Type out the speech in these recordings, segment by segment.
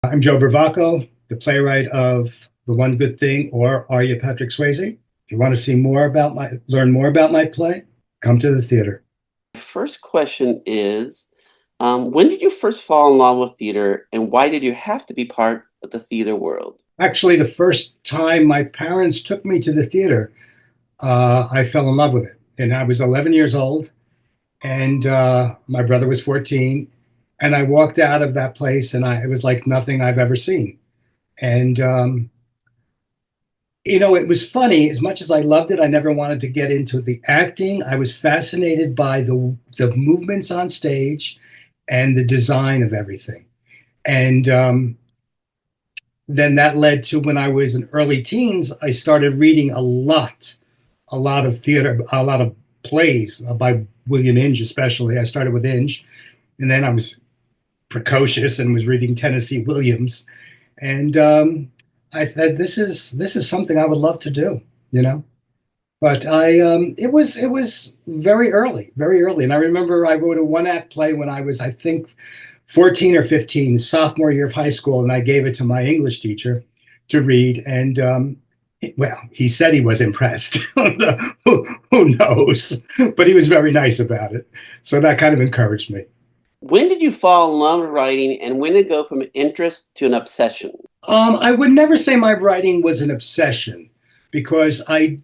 I'm Joe Bravaco, the playwright of The One Good Thing, or Are You Patrick Swayze? If you want to learn more about my play, come to the theater. First question is, when did you first fall in love with theater, and why did you have to be part of the theater world? Actually, the first time my parents took me to the theater, I fell in love with it. And I was 11 years old, and my brother was 14. And I walked out of that place, and it was like nothing I've ever seen. And it was funny. As much as I loved it, I never wanted to get into the acting. I was fascinated by the movements on stage and the design of everything. And then that led to when I was in early teens, I started reading a lot of theater, a lot of plays by William Inge, especially. I started with Inge, and then I was precocious and was reading Tennessee Williams. And I said, this is something I would love to do, you know. But it was very early. And I remember I wrote a one act play when I was, I think, 14 or 15, sophomore year of high school, and I gave it to my English teacher to read. And well, he said he was impressed. Who knows? But he was very nice about it. So that kind of encouraged me. When did you fall in love with writing, and when did it go from an interest to an obsession? I would never say my writing was an obsession because I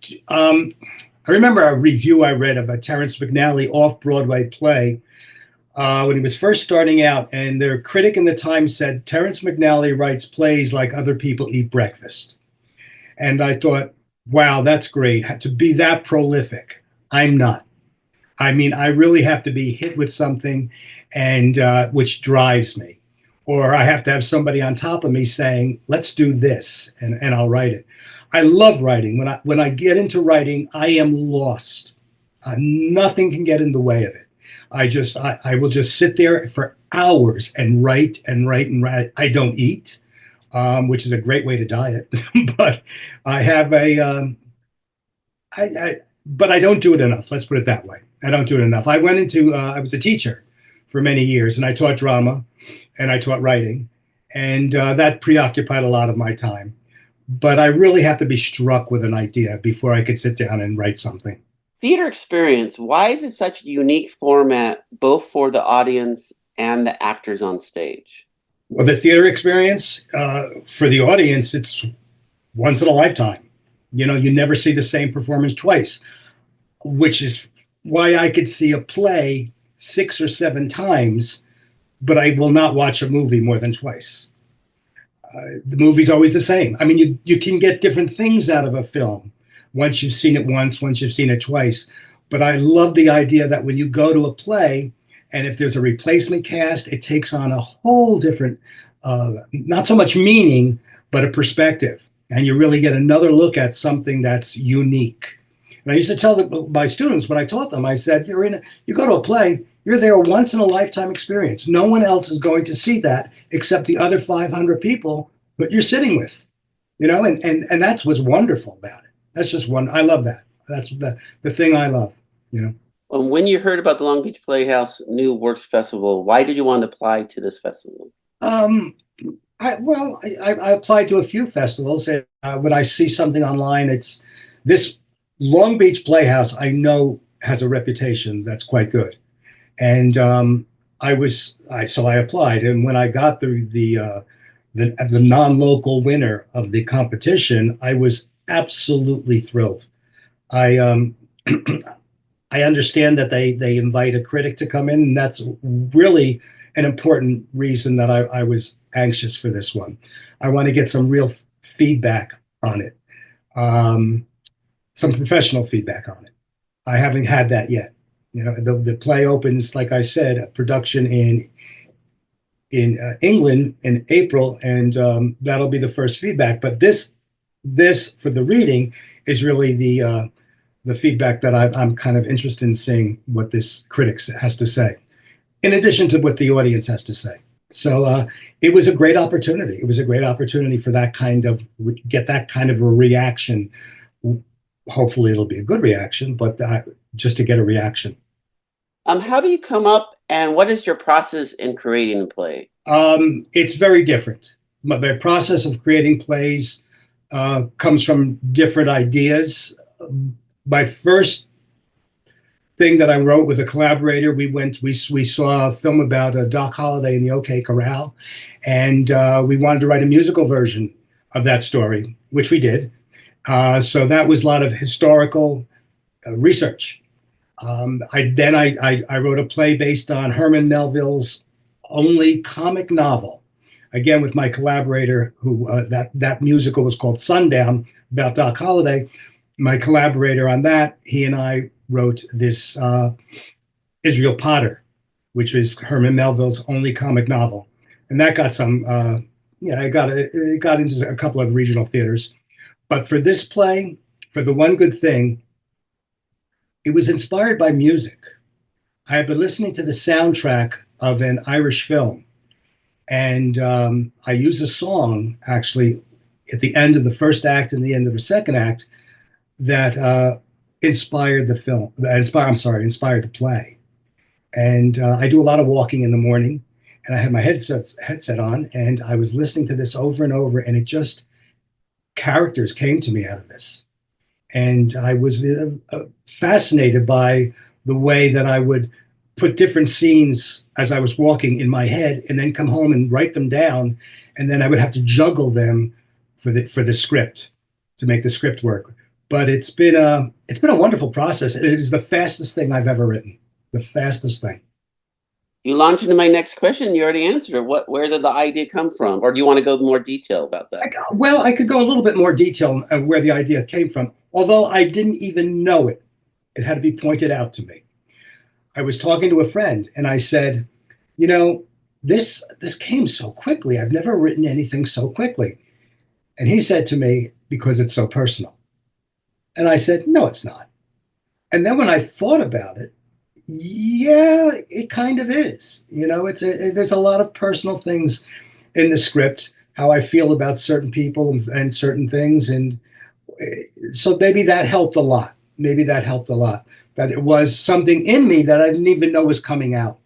remember a review I read of a Terrence McNally off-Broadway play when he was first starting out, and their critic in the Times said Terrence McNally writes plays like other people eat breakfast. And I thought, wow, that's great to be that prolific. I'm not. I mean, I really have to be hit with something, and which drives me, or I have to have somebody on top of me saying, "Let's do this," and I'll write it. I love writing. When I get into writing, I am lost. Nothing can get in the way of it. I will just sit there for hours and write and write and write. I don't eat, which is a great way to diet, but I have a but I don't do it enough. Let's put it that way. I don't do it enough. I was a teacher for many years, and I taught drama and I taught writing, and that preoccupied a lot of my time. But I really have to be struck with an idea before I could sit down and write something. Theater experience, why is it such a unique format, both for the audience and the actors on stage? Well, the theater experience for the audience, it's once in a lifetime. You never see the same performance twice, which is why I could see a play 6 or 7 times, but I will not watch a movie more than twice. The movie's always the same. I mean, you can get different things out of a film once you've seen it once, once you've seen it twice. But I love the idea that when you go to a play, and if there's a replacement cast, it takes on a whole different, not so much meaning, but a perspective. And you really get another look at something that's unique. And I used to tell my students when I taught them, I said, you go to a play, you're there once in a lifetime experience. No one else is going to see that except the other 500 people that you're sitting with, and that's what's wonderful about it. That's just one. I love that. That's the thing I love. When you heard about the Long Beach Playhouse New Works Festival, why did you want to apply to this festival? Um, I applied to a few festivals. And, when I see something online, it's this Long Beach Playhouse. I know has a reputation that's quite good, and so I applied. And when I got the non-local winner of the competition, I was absolutely thrilled. I I understand that they invite a critic to come in, and that's really an important reason that I was anxious for this one. I want to get some real feedback on it, um, some professional feedback on it. I haven't had that yet. The play opens, like I said, a production in England in April, and that'll be the first feedback. But this for the reading is really the feedback that I'm kind of interested in seeing what this critic has to say, in addition to what the audience has to say. So it was a great opportunity. It was a great opportunity for get that kind of a reaction. Hopefully, it'll be a good reaction, but just to get a reaction. How do you come up, and what is your process in creating a play? It's very different. the process of creating plays comes from different ideas. My first thing that I wrote with a collaborator, we saw a film about Doc Holliday in the OK Corral, and we wanted to write a musical version of that story, which we did. So that was a lot of historical research. I wrote a play based on Herman Melville's only comic novel, again with my collaborator. Who that musical was called Sundown, about Doc Holliday. My collaborator on that, he and I wrote this Israel Potter, which is Herman Melville's only comic novel, and that got some. It got into a couple of regional theaters. But for this play, for The One Good Thing, it was inspired by music. I had been listening to the soundtrack of an Irish film, and I used a song actually at the end of the first act and the end of the second act that inspired the film. Inspired the play. And I do a lot of walking in the morning, and I had my headset on, and I was listening to this over and over, and it just characters came to me out of this. And I was fascinated by the way that I would put different scenes as I was walking in my head, and then come home and write them down, and then I would have to juggle them for the script to make the script work. But it's been a wonderful process. It is the fastest thing I've ever written. The fastest thing. You launched into my next question. You already answered it. Where did the idea come from? Or do you want to go more detail about that? Well, I could go a little bit more detail on where the idea came from, although I didn't even know it. It had to be pointed out to me. I was talking to a friend, and I said, this came so quickly. I've never written anything so quickly. And he said to me, because it's so personal. And I said, no, it's not. And then when I thought about it, yeah, it kind of is. There's a lot of personal things in the script, how I feel about certain people and certain things. And so maybe that helped a lot. That it was something in me that I didn't even know was coming out.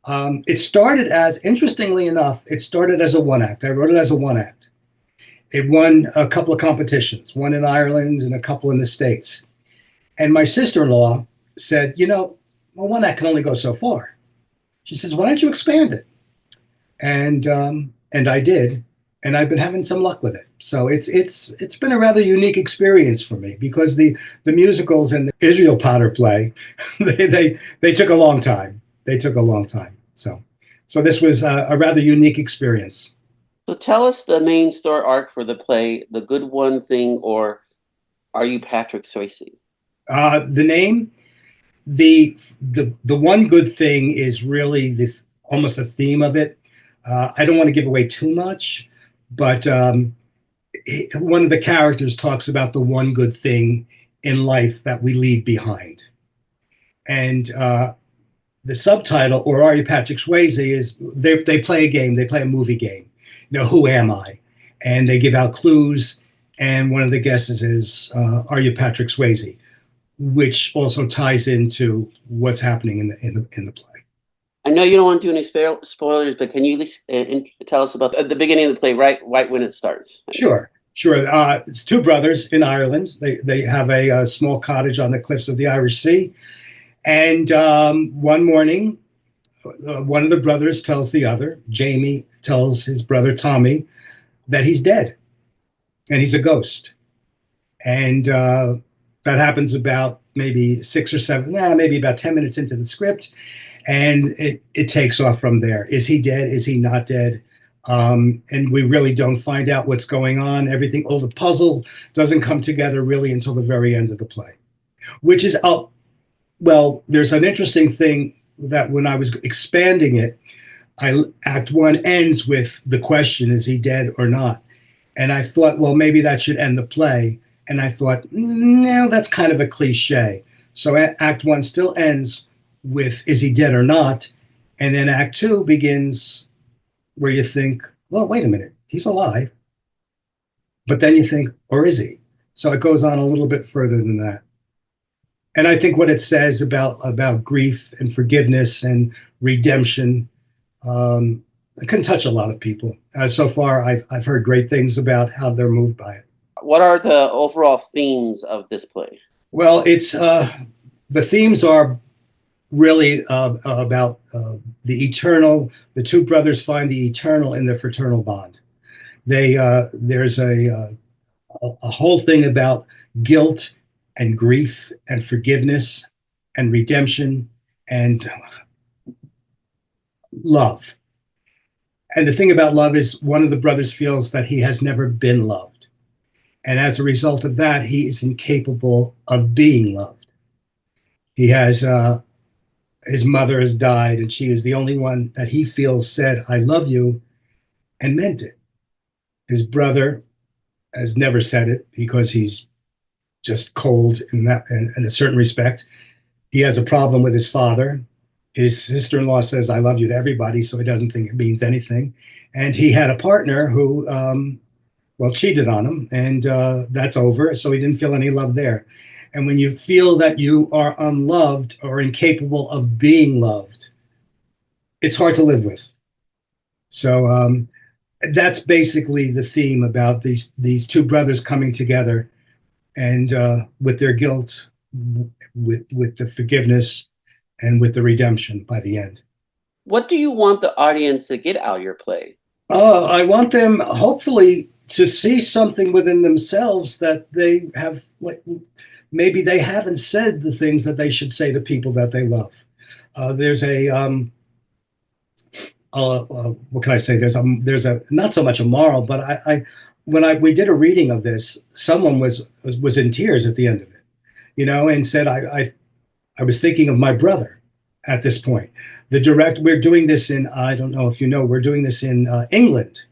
It started interestingly enough, it started as a one act. I wrote it as a one act. It won a couple of competitions, one in Ireland and a couple in the States. And my sister-in-law said, one act can only go so far. She says, why don't you expand it? And I did, and I've been having some luck with it. So it's been a rather unique experience for me, because the musicals and the Israel Potter play, they took a long time. So this was a rather unique experience. So tell us the main story arc for the play, The Good One Thing, or Are You Patrick Swayze? The name, the one good thing is really almost the theme of it. I don't want to give away too much, but one of the characters talks about the one good thing in life that we leave behind. And the subtitle, or Are You Patrick Swayze, is they play a game, they play a movie game. Who am I? And they give out clues, and one of the guesses is, Are you Patrick Swayze? Which also ties into what's happening in the play. I know you don't want to do any spoilers, but can you at least tell us about the beginning of the play, right when it starts? Sure. It's two brothers in Ireland. They have a small cottage on the cliffs of the Irish Sea. And one morning, one of the brothers tells the other, Jamie tells his brother Tommy, that he's dead and he's a ghost. And that happens about maybe 6 or 7, maybe about 10 minutes into the script. And it takes off from there. Is he dead? Is he not dead? And we really don't find out what's going on. All the puzzle doesn't come together really until the very end of the play, which is, there's an interesting thing that when I was expanding it, Act 1 ends with the question, is he dead or not? And I thought, well, maybe that should end the play. And I thought, no, that's kind of a cliche. So Act 1 still ends with, is he dead or not? And then Act 2 begins where you think, well, wait a minute, he's alive. But then you think, or is he? So it goes on a little bit further than that. And I think what it says about grief and forgiveness and redemption it can touch a lot of people. So far, I've heard great things about how they're moved by it. What are the overall themes of this play? Well, it's the themes are really about the eternal. The two brothers find the eternal in their fraternal bond. There's a whole thing about guilt and grief and forgiveness and redemption and love. And the thing about love is one of the brothers feels that he has never been loved. And as a result of that, he is incapable of being loved. He has, his mother has died, and she is the only one that he feels said, I love you, and meant it. His brother has never said it because he's just cold in a certain respect. He has a problem with his father. His sister-in-law says, I love you to everybody, so he doesn't think it means anything. And he had a partner who, well, cheated on him, and that's over, so he didn't feel any love there. And when you feel that you are unloved or incapable of being loved, it's hard to live with. So that's basically the theme about these two brothers coming together and with their guilt, with the forgiveness, and with the redemption by the end. What do you want the audience to get out of your play? I want them hopefully to see something within themselves that they have, like, maybe they haven't said the things that they should say to people that they love. There's a what can I say? There's a not so much a moral, but we did a reading of this, someone was in tears at the end of it, and said, I was thinking of my brother at this point. We're doing this in, I don't know if you know, we're doing this in England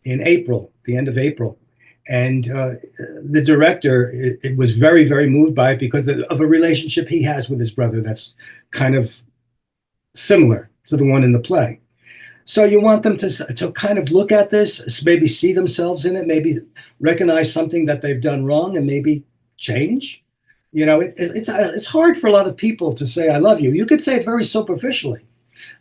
in April, the end of April. And the director, it was very, very moved by it because of a relationship he has with his brother that's kind of similar to the one in the play. So you want them to kind of look at this, maybe see themselves in it, maybe recognize something that they've done wrong and maybe change. It's hard for a lot of people to say I love you. You could say it very superficially.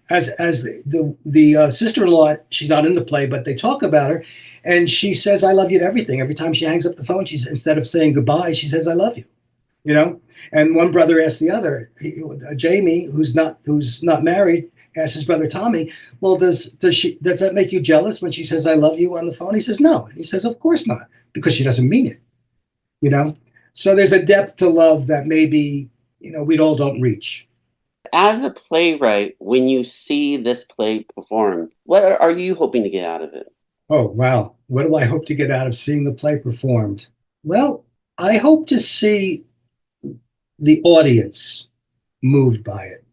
As the sister-in-law, she's not in the play, but they talk about her, and she says I love you to everything. Every time she hangs up the phone, instead of saying goodbye, she says I love you. And one brother asked the other, Jamie, who's not married, asked his brother Tommy, well, does that make you jealous when she says I love you on the phone? He says no. He says of course not, because she doesn't mean it. So there's a depth to love that maybe we all don't reach. As a playwright, when you see this play performed, what are you hoping to get out of it? Oh, wow. What do I hope to get out of seeing the play performed? Well, I hope to see the audience moved by it.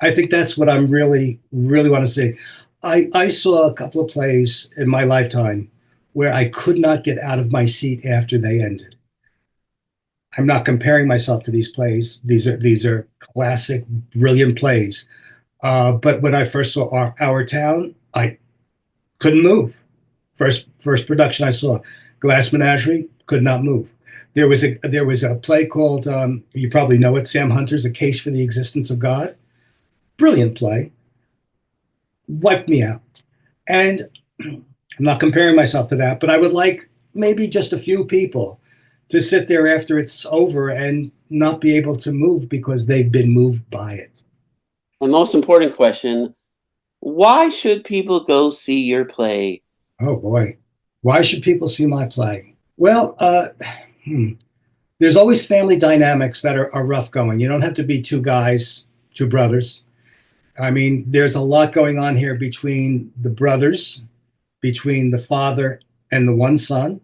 I think that's what I'm really, really want to see. I saw a couple of plays in my lifetime where I could not get out of my seat after they ended. I'm not comparing myself to these plays. These are classic, brilliant plays. But when I first saw Our Town, I couldn't move. First production I saw, Glass Menagerie, could not move. There was a play called, you probably know it, Sam Hunter's A Case for the Existence of God. Brilliant play. Wiped me out. And I'm not comparing myself to that, but I would like maybe just a few people to sit there after it's over and not be able to move because they've been moved by it. The most important question, why should people go see your play? Oh boy. Why should people see my play? Well, there's always family dynamics that are rough going. You don't have to be two guys, two brothers. I mean, there's a lot going on here between the brothers, between the father and the one son.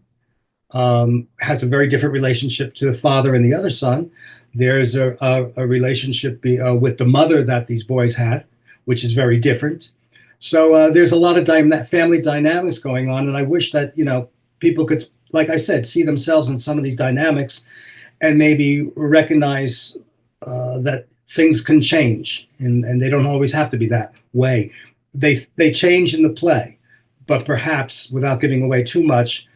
Has a very different relationship to the father and the other son. There's a relationship with the mother that these boys had, which is very different. So there's a lot of family dynamics going on, and I wish that people could, like I said, see themselves in some of these dynamics, and maybe recognize that things can change, and they don't always have to be that way. They change in the play, but perhaps without giving away too much,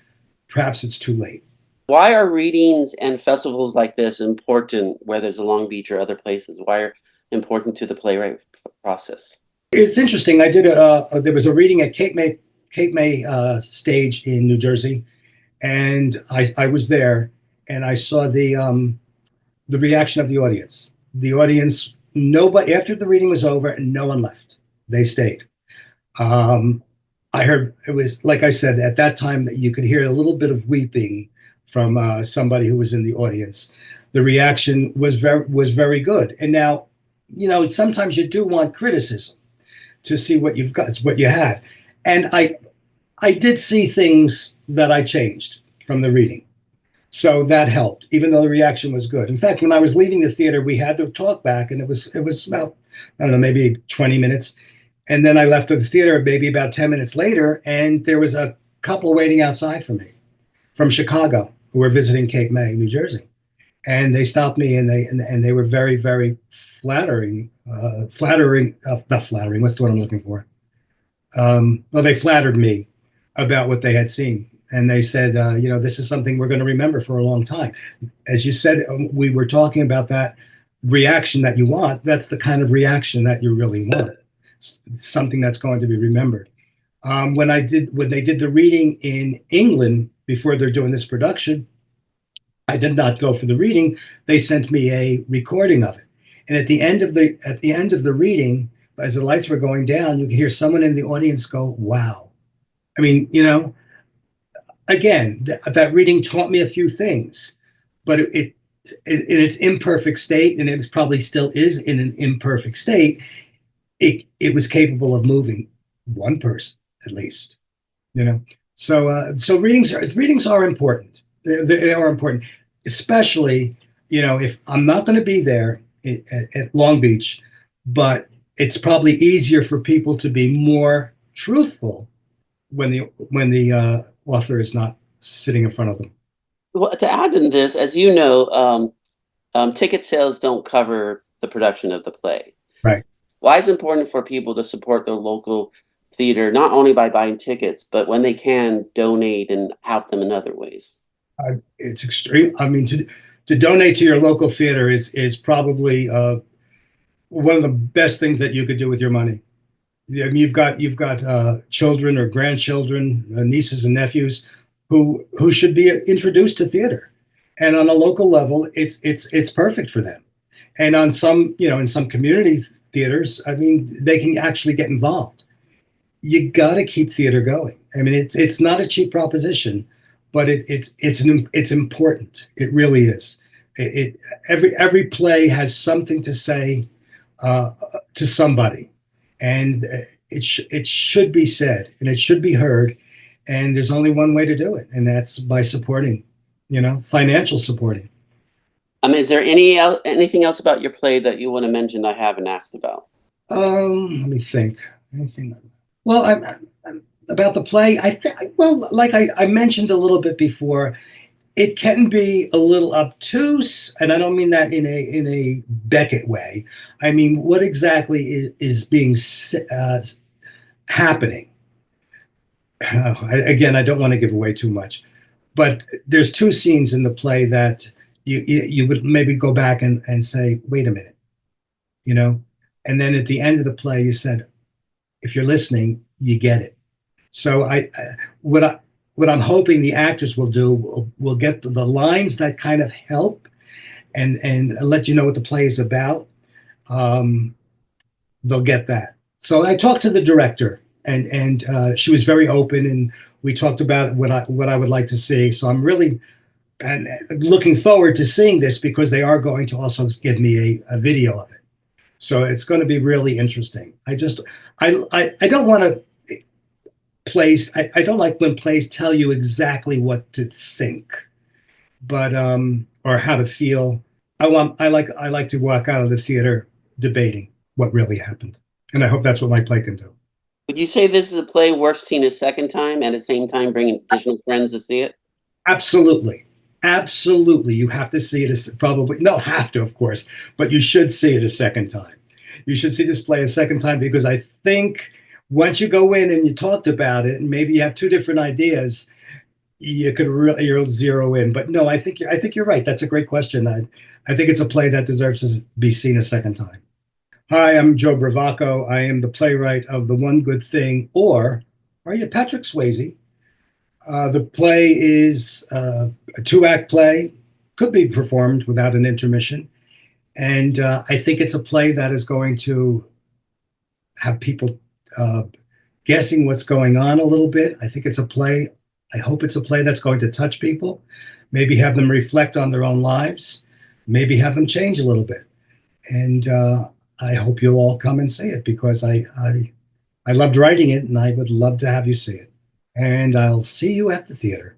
perhaps it's too late. Why are readings and festivals like this important, whether it's Long Beach or other places? Why are important to the playwright process? It's interesting. I did there was a reading at Cape May stage in New Jersey, and I was there, and I saw the reaction of the audience. The audience, nobody after the reading was over, no one left. They stayed. Um, I heard it was like I said at that time that you could hear a little bit of weeping from somebody who was in the audience. The reaction was very good. And now, sometimes you do want criticism to see what you've got, what you had, and I did see things that I changed from the reading. So that helped, even though the reaction was good. In fact, when I was leaving the theater, we had the talk back, and it was about, I don't know, maybe 20 minutes. And then I left the theater maybe about 10 minutes later, and there was a couple waiting outside for me from Chicago who were visiting Cape May, New Jersey. And they stopped me, and they were very, very not flattering. What's the word I'm looking for? Well, they flattered me about what they had seen. And they said, this is something we're going to remember for a long time. As you said, we were talking about that reaction that you want. That's the kind of reaction that you really want. It's something that's going to be remembered. When they did the reading in England before they're doing this production, I did not go for the reading. They sent me a recording of it. And at the end of the reading, as the lights were going down, you could hear someone in the audience go, "Wow." I mean, again, that reading taught me a few things, but it in its imperfect state, and it probably still is in an imperfect state, it was capable of moving one person at least. So readings are important. They are important, especially if I'm not going to be there at Long Beach, but it's probably easier for people to be more truthful when the author is not sitting in front of them. Well, to add in this, as you know, ticket sales don't cover the production of the play. Right. Why is it important for people to support their local theater, not only by buying tickets, but when they can, donate and help them in other ways? It's extreme. I mean, to donate to your local theater is probably one of the best things that you could do with your money. I mean, you've got children or grandchildren, nieces and nephews who should be introduced to theater, and on a local level, it's perfect for them. And on some, in some community theaters, I mean, they can actually get involved. You got to keep theater going. I mean, it's not a cheap proposition, but it's important. It really is. Every play has something to say to somebody, and it should be said, and it should be heard. And there's only one way to do it, and that's by supporting, financial supporting. Is there anything else about your play that you want to mention I haven't asked about? Let me think. Anything? Well, about the play, well, like I mentioned a little bit before, it can be a little obtuse, and I don't mean that in a Beckett way. I mean, what exactly is being happening? Again, I don't want to give away too much, but there's two scenes in the play that you would maybe go back and say, wait a minute, and then at the end of the play, you said, if you're listening, you get it. So what I'm hoping the actors will do will get the lines that kind of help and let you know what the play is about. They'll get that. So I talked to the director, and she was very open, and we talked about what I would like to see. So I'm really looking forward to seeing this, because they are going to also give me a video of it. So it's going to be really interesting. I don't want to plays. I don't like when plays tell you exactly what to think, but or how to feel. I like to walk out of the theater debating what really happened, and I hope that's what my play can do. Would you say this is a play worth seeing a second time, and at the same time bringing additional friends to see it? Absolutely. Absolutely. You have to see it as probably, no, have to, of course, but you should see it a second time. You should see this play a second time, because I think once you go in and you talked about it, and maybe you have two different ideas, you could really zero in. But no, I think you're right. That's a great question. I think it's a play that deserves to be seen a second time. Hi, I'm Joe Bravaco. I am the playwright of The One Good Thing, or are you Patrick Swayze? The play is a two-act play, could be performed without an intermission. And I think it's a play that is going to have people uh, guessing what's going on a little bit. I think it's a play. I hope it's a play that's going to touch people, maybe have them reflect on their own lives, maybe have them change a little bit. And I hope you'll all come and see it because I loved writing it and I would love to have you see it. And I'll see you at the theater.